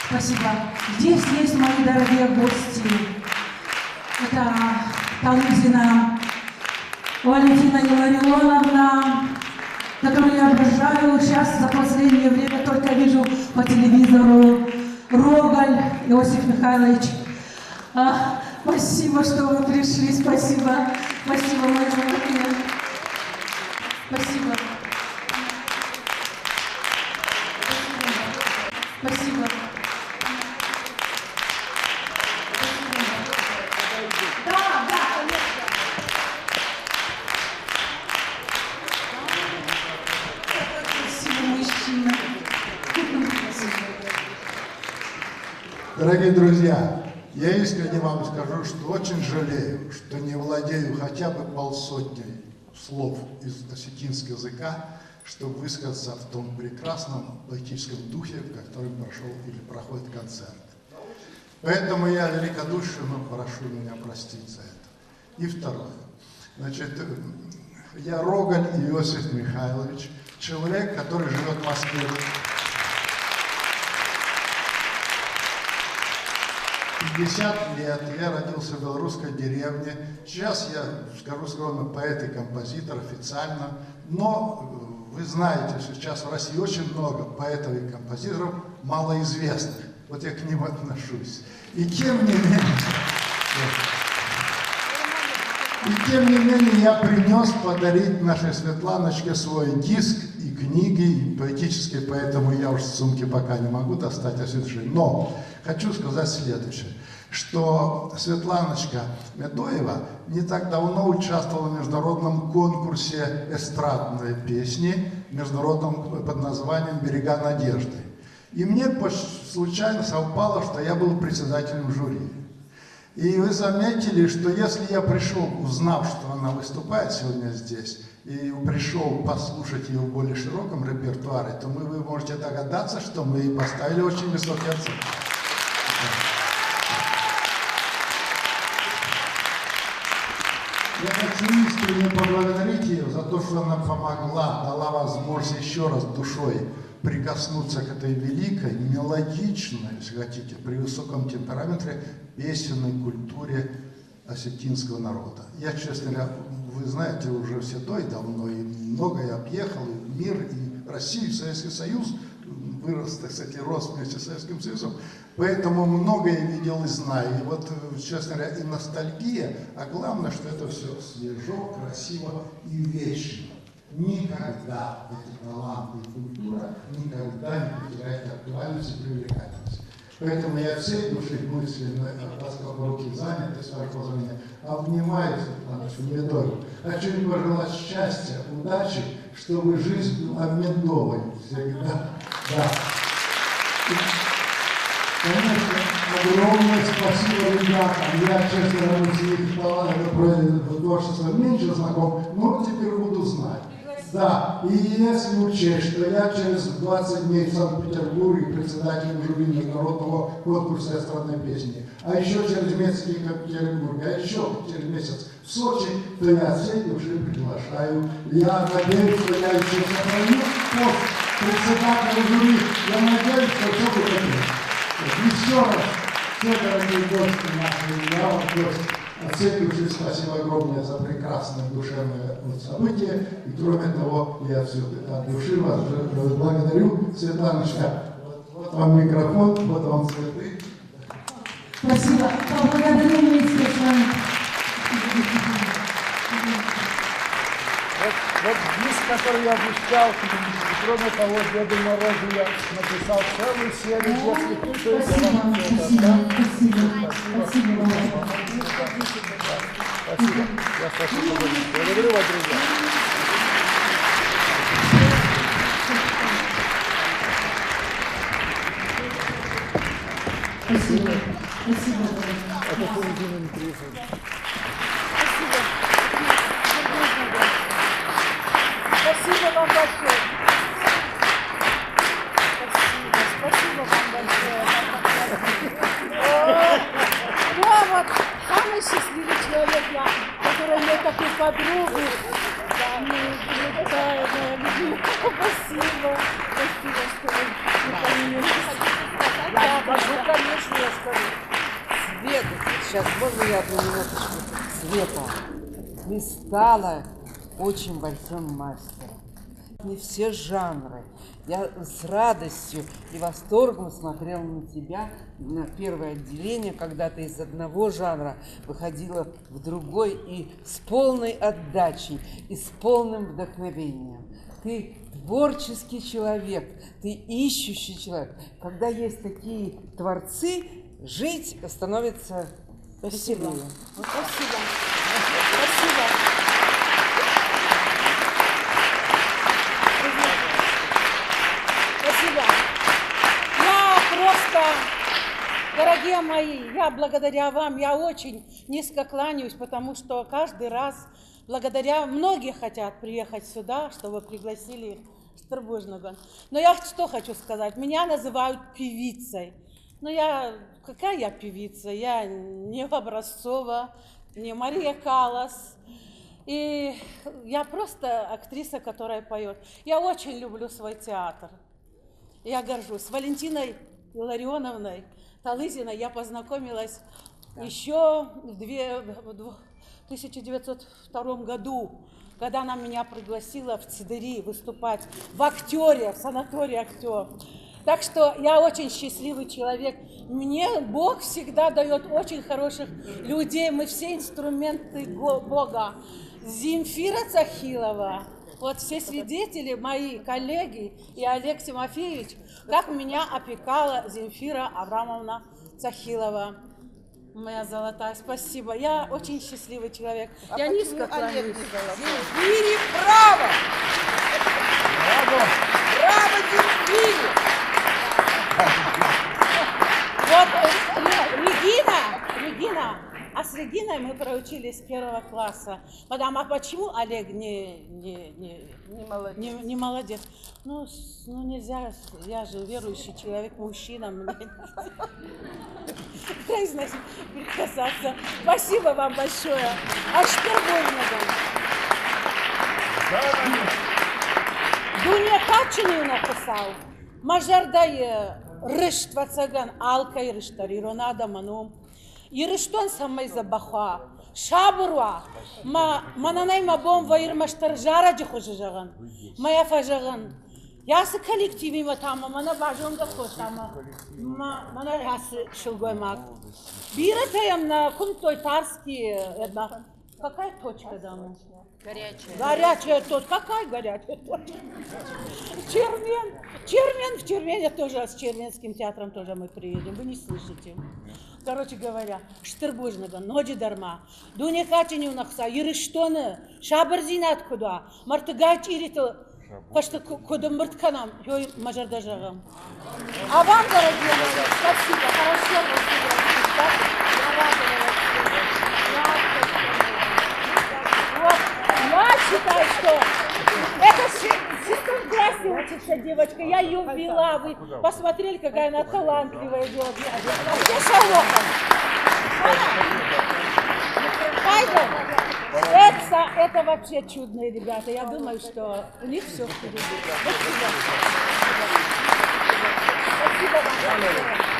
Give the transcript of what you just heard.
Спасибо. Здесь есть мои дорогие гости. Это Талызина Валентина Илларионовна, которую я обожаю. Сейчас за последнее время только вижу по телевизору. Рогаль Иосиф Михайлович. Спасибо, что вы пришли. Спасибо. Спасибо, мои дорогие. Спасибо. Спасибо. Дорогие друзья, я искренне вам скажу, что очень жалею, что не владею хотя бы полсотни слов из осетинского языка, чтобы высказаться в том прекрасном поэтическом духе, в котором прошел или проходит концерт. Поэтому я великодушно прошу меня простить за это. И второе. Значит, я Рогаль Иосиф Михайлович, человек, который живет в Москве. 50 лет, я родился в белорусской деревне. Сейчас я, скажу скромно, поэт и композитор официально. Но вы знаете, сейчас в России очень много поэтов и композиторов малоизвестных. Вот я к ним отношусь. И тем не менее я принес подарить нашей Светланочке свой диск и книги, и поэтические, поэтому я уж с сумки пока не могу достать освежи. Но хочу сказать следующее, что Светланочка Медоева не так давно участвовала в международном конкурсе эстрадной песни, международном под названием «Берега надежды». И мне случайно совпало, что я был председателем жюри. И вы заметили, что если я пришел, узнав, что она выступает сегодня здесь, и пришел послушать ее в более широком репертуаре, то вы можете догадаться, что мы ей поставили очень высокие оценки. Я хочу искренне поблагодарить ее за то, что она помогла, дала возможность еще раз душой прикоснуться к этой великой, мелодичной, если хотите, при высоком темпераменте песенной культуре осетинского народа. Я, честно говоря, вы знаете, уже все то и давно, и многое объехал, и мир, и Россию, и Советский Союз, вырос, так сказать, рос вместе с Советским Союзом, поэтому многое видел и знаю. И вот, честно говоря, и ностальгия, а главное, что это все свежо, красиво и вечно. Никогда эти таланты и культура никогда не потеряют актуальность и привлекательность. Поэтому я всей души мысленно, поскольку руки заняты, с вашего позволения, обнимаю Светланочку Медоеву. Хочу ей пожелать счастья, удачи, чтобы жизнь была медовой всегда. Да. И, конечно, огромное спасибо ребятам. Я, честно говоря, с их талантом творчества меньше знаком, но теперь буду знать. Да, и если учесть, что я через 20 дней в Санкт-Петербурге председатель жюри международного конкурса эстрадной песни, а еще через месяц в Екатеринбурге, а еще через месяц в Сочи, то я всей души приглашаю. Я надеюсь, что я еще сохраню пост председателя жюри. Я надеюсь, что все будет хорошо. Еще раз, все дорогие гости наши, я вам гость. От всей души спасибо огромное за прекрасное душевное событие. И кроме того, я все от души вас благодарю. Светланочка, вот вам микрофон, вот вам цветы. Спасибо. Поблагодарю вместе с вами. Вот диск, который я обещал, кроме того, Деду Морозу я написал целую серию детских песен. Спасибо. Я спасибо. Благодарю вас, друзья. Спасибо. Спасибо. Это поведение интересно. Спасибо. Спасибо вам большое. Спасибо вам большое. Вот самый счастливый человек, который имеет такую подругу. Да, мы такая моя любимая. Спасибо. Спасибо, что вы не поменялись. Света, сейчас можно я одну минуточку? Света, ты стала очень большим мастером. Не все жанры. Я с радостью и восторгом смотрела на тебя, на первое отделение, когда ты из одного жанра выходила в другой и с полной отдачей, и с полным вдохновением. Ты творческий человек, ты ищущий человек. Когда есть такие творцы, жить становится веселее. Спасибо. Спасибо. Спасибо. Я просто, дорогие мои, я благодаря вам, я очень низко кланяюсь, потому что каждый раз благодаря многие хотят приехать сюда, чтобы пригласили их в Старбожного. Но я что хочу сказать, меня называют певицей. Но какая я певица? Я не Образцова, не Мария Каллас. И я просто актриса, которая поет. Я очень люблю свой театр. Я горжусь. С Валентиной Илларионовной Талызиной я познакомилась еще в 1902 году, когда она меня пригласила в ЦДРИ выступать в актере, в санатории актер. Так что я очень счастливый человек. Мне Бог всегда дает очень хороших людей. Мы все инструменты Бога. Земфира Цахилова, вот все свидетели, мои коллеги и Олег Тимофеевич, как меня опекала Земфира Аврамовна Цахилова. Моя золотая, спасибо. Я очень счастливый человек. Я низко кланяюсь. Земфире браво! Браво, Земфире! Вот Регина, а с Региной мы проучились с 1 класса. Мадам, а почему Олег не молодец? Ну, нельзя, я же верующий человек, мужчина, мне значит прикасаться. Спасибо вам большое. А что можно? Дуня Качиню написал. Мажардае рыштвацаган алкай рыштари ронада манум. И рыштон самой забаха. Шабруа. Мананай мабом ваир маштаржара джихужаган. Моя фажаган. Я с коллективами там, мана важен захотама. Мана ясы шилгой маг. Биратаем на кум-той тарский одна. Какая точка дама? Горячая. Горячая точка. Какая горячая точка? Чермен. В Чермене тоже, с Черменским театром тоже мы приедем. Вы не слышите. Короче говоря, Штырбужнага, ноди дарма. Дуня Катиню нахса, Ерыштоны, Шабарзинат куда, Мартыгач иритл, пашта куда мыртканам, ёй мажардажагам. А вам, дорогие мои, спасибо, хорошо вас я считаю, что это в 6 классе учится девочка, я ее ввела, вы посмотрели, какая она талантливая девочка. Где Шарлоха? Это вообще чудные ребята, я думаю, что у них все впереди. Спасибо вам.